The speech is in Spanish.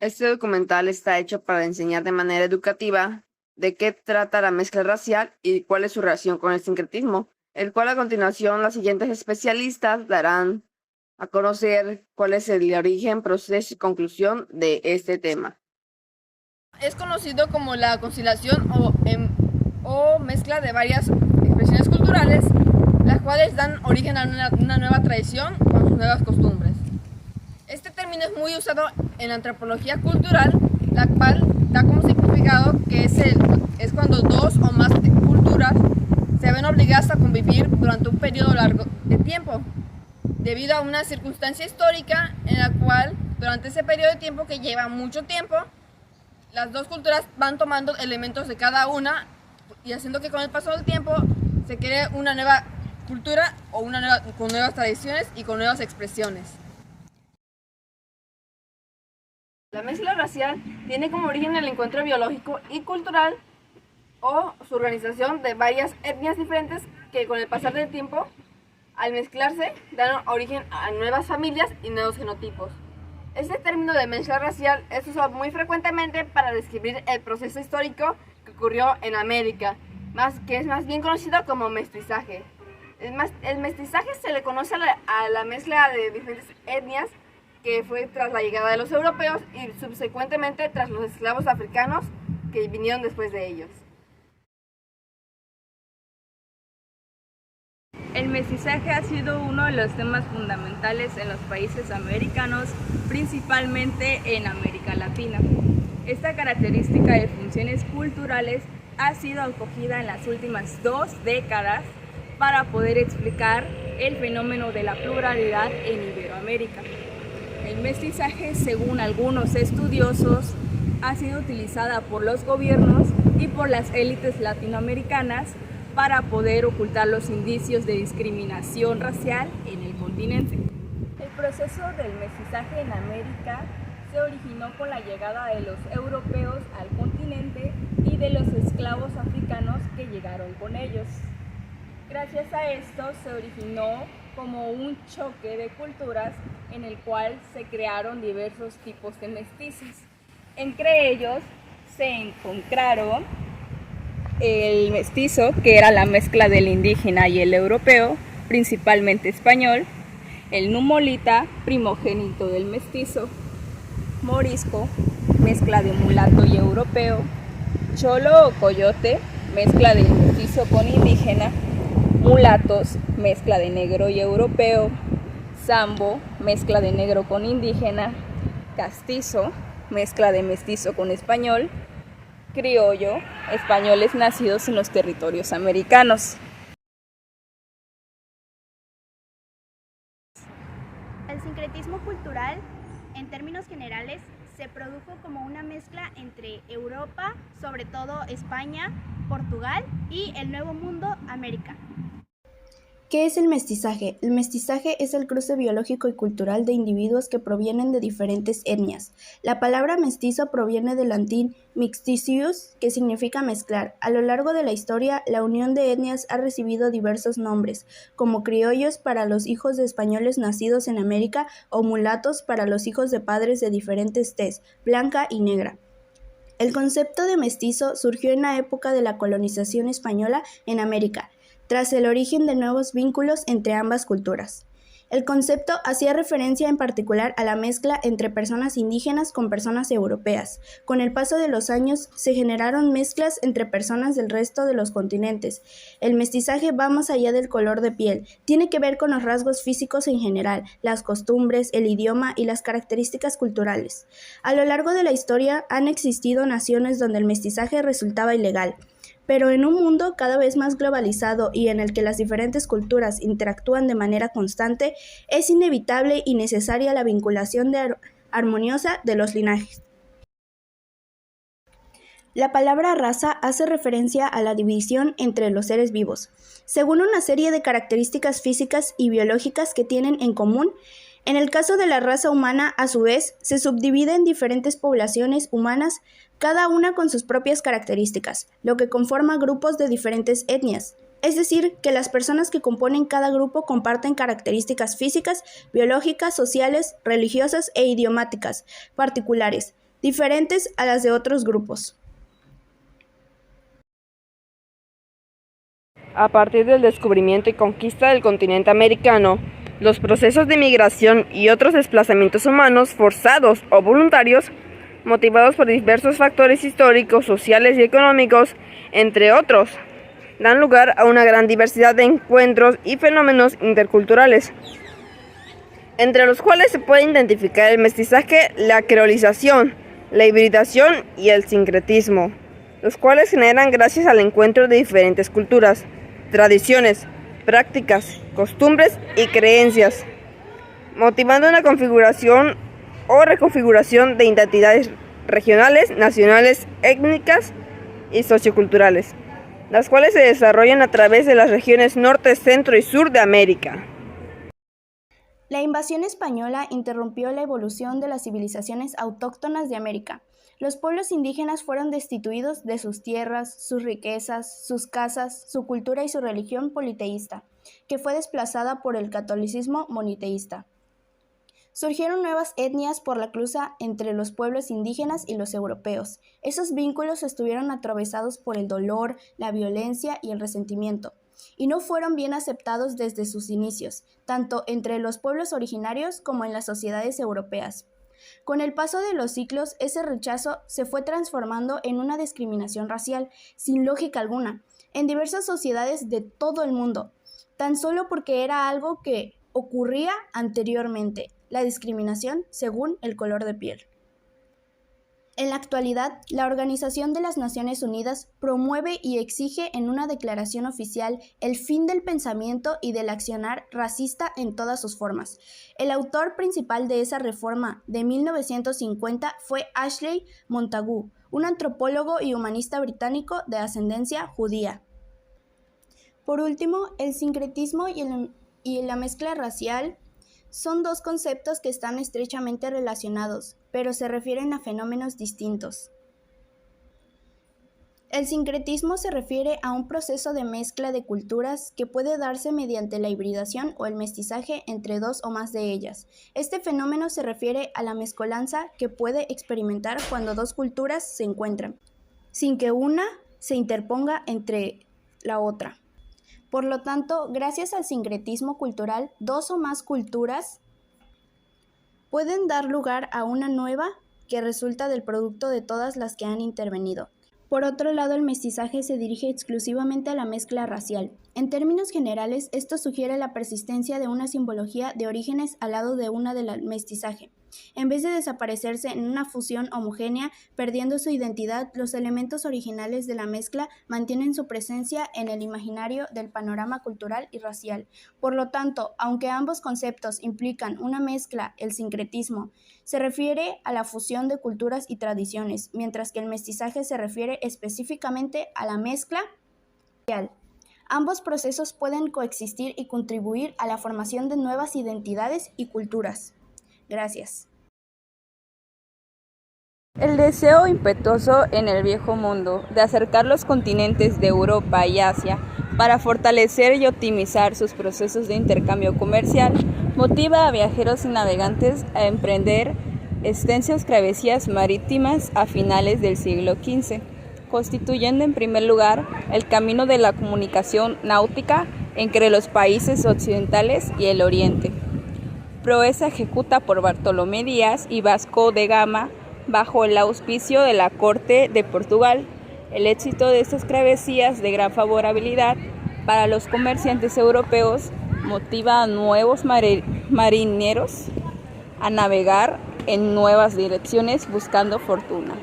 Este documental está hecho para enseñar de manera educativa de qué trata la mezcla racial y cuál es su relación con el sincretismo, el cual a continuación los siguientes especialistas darán a conocer cuál es el origen, proceso y conclusión de este tema. Es conocido como la conciliación o mezcla de varias expresiones culturales, las cuales dan origen a una nueva tradición con sus nuevas costumbres. Este término es muy usado en la antropología cultural, la cual da como significado que es cuando dos o más culturas se ven obligadas a convivir durante un periodo largo de tiempo, debido a una circunstancia histórica en la cual durante ese periodo de tiempo, que lleva mucho tiempo, las dos culturas van tomando elementos de cada una y haciendo que con el paso del tiempo se cree una nueva cultura o con nuevas tradiciones y con nuevas expresiones. La mezcla racial tiene como origen el encuentro biológico y cultural o su organización de varias etnias diferentes que con el pasar del tiempo, al mezclarse, dan origen a nuevas familias y nuevos genotipos. Este término de mezcla racial es usado muy frecuentemente para describir el proceso histórico que ocurrió en América, que es más bien conocido como mestizaje. El mestizaje se le conoce a la mezcla de diferentes etnias que fue tras la llegada de los europeos y subsecuentemente tras los esclavos africanos que vinieron después de ellos. El mestizaje ha sido uno de los temas fundamentales en los países americanos, principalmente en América Latina. Esta característica de funciones culturales ha sido acogida en las últimas 2 décadas para poder explicar el fenómeno de la pluralidad en Iberoamérica. El mestizaje, según algunos estudiosos, ha sido utilizada por los gobiernos y por las élites latinoamericanas para poder ocultar los indicios de discriminación racial en el continente. El proceso del mestizaje en América se originó con la llegada de los europeos al continente y de los esclavos africanos que llegaron con ellos. Gracias a esto se originó como un choque de culturas en el cual se crearon diversos tipos de mestizos. Entre ellos se encontraron el mestizo, que era la mezcla del indígena y el europeo, principalmente español; el numolita, primogénito del mestizo; morisco, mezcla de mulato y europeo; cholo o coyote, mezcla del mestizo con indígena; mulatos, mezcla de negro y europeo; sambo, mezcla de negro con indígena; castizo, mezcla de mestizo con español; criollo, españoles nacidos en los territorios americanos. El sincretismo cultural, en términos generales, se produjo como una mezcla entre Europa, sobre todo España, Portugal y el Nuevo Mundo, América. ¿Qué es el mestizaje? El mestizaje es el cruce biológico y cultural de individuos que provienen de diferentes etnias. La palabra mestizo proviene del latín mixtitius, que significa mezclar. A lo largo de la historia, la unión de etnias ha recibido diversos nombres, como criollos para los hijos de españoles nacidos en América o mulatos para los hijos de padres de diferentes tez, blanca y negra. El concepto de mestizo surgió en la época de la colonización española en América, tras el origen de nuevos vínculos entre ambas culturas. El concepto hacía referencia en particular a la mezcla entre personas indígenas con personas europeas. Con el paso de los años se generaron mezclas entre personas del resto de los continentes. El mestizaje va más allá del color de piel, tiene que ver con los rasgos físicos en general, las costumbres, el idioma y las características culturales. A lo largo de la historia han existido naciones donde el mestizaje resultaba ilegal. Pero en un mundo cada vez más globalizado y en el que las diferentes culturas interactúan de manera constante, es inevitable y necesaria la vinculación armoniosa de los linajes. La palabra raza hace referencia a la división entre los seres vivos, según una serie de características físicas y biológicas que tienen en común. En el caso de la raza humana, a su vez, se subdivide en diferentes poblaciones humanas, cada una con sus propias características, lo que conforma grupos de diferentes etnias. Es decir, que las personas que componen cada grupo comparten características físicas, biológicas, sociales, religiosas e idiomáticas particulares. diferentes a las de otros grupos. A partir del descubrimiento y conquista del continente americano, los procesos de migración y otros desplazamientos humanos forzados o voluntarios, motivados por diversos factores históricos, sociales y económicos, entre otros, dan lugar a una gran diversidad de encuentros y fenómenos interculturales, entre los cuales se puede identificar el mestizaje, la creolización, la hibridación y el sincretismo, los cuales generan gracias al encuentro de diferentes culturas, tradiciones, prácticas, costumbres y creencias, motivando una configuración o reconfiguración de identidades regionales, nacionales, étnicas y socioculturales, las cuales se desarrollan a través de las regiones norte, centro y sur de América. La invasión española interrumpió la evolución de las civilizaciones autóctonas de América. Los pueblos indígenas fueron destituidos de sus tierras, sus riquezas, sus casas, su cultura y su religión politeísta, que fue desplazada por el catolicismo moniteísta. Surgieron nuevas etnias por la cruza entre los pueblos indígenas y los europeos. Esos vínculos estuvieron atravesados por el dolor, la violencia y el resentimiento, y no fueron bien aceptados desde sus inicios, tanto entre los pueblos originarios como en las sociedades europeas. Con el paso de los siglos, ese rechazo se fue transformando en una discriminación racial, sin lógica alguna, en diversas sociedades de todo el mundo, tan solo porque era algo que ocurría anteriormente, la discriminación según el color de piel. En la actualidad, la Organización de las Naciones Unidas promueve y exige en una declaración oficial el fin del pensamiento y del accionar racista en todas sus formas. El autor principal de esa reforma de 1950 fue Ashley Montagu, un antropólogo y humanista británico de ascendencia judía. Por último, el sincretismo y la mezcla racial son dos conceptos que están estrechamente relacionados, pero se refieren a fenómenos distintos. El sincretismo se refiere a un proceso de mezcla de culturas que puede darse mediante la hibridación o el mestizaje entre dos o más de ellas. Este fenómeno se refiere a la mezcolanza que puede experimentar cuando dos culturas se encuentran, sin que una se interponga entre la otra. Por lo tanto, gracias al sincretismo cultural, dos o más culturas pueden dar lugar a una nueva que resulta del producto de todas las que han intervenido. Por otro lado, el mestizaje se dirige exclusivamente a la mezcla racial. En términos generales, esto sugiere la persistencia de una simbología de orígenes al lado de una del mestizaje. En vez de desaparecerse en una fusión homogénea, perdiendo su identidad, los elementos originales de la mezcla mantienen su presencia en el imaginario del panorama cultural y racial. Por lo tanto, aunque ambos conceptos implican una mezcla, el sincretismo se refiere a la fusión de culturas y tradiciones, mientras que el mestizaje se refiere específicamente a la mezcla racial. Ambos procesos pueden coexistir y contribuir a la formación de nuevas identidades y culturas. Gracias. El deseo impetuoso en el viejo mundo de acercar los continentes de Europa y Asia para fortalecer y optimizar sus procesos de intercambio comercial motiva a viajeros y navegantes a emprender extensas travesías marítimas a finales del siglo XV, constituyendo en primer lugar el camino de la comunicación náutica entre los países occidentales y el oriente. Proeza ejecutada por Bartolomé Díaz y Vasco de Gama bajo el auspicio de la corte de Portugal. El éxito de estas travesías de gran favorabilidad para los comerciantes europeos motiva a nuevos marineros a navegar en nuevas direcciones buscando fortuna.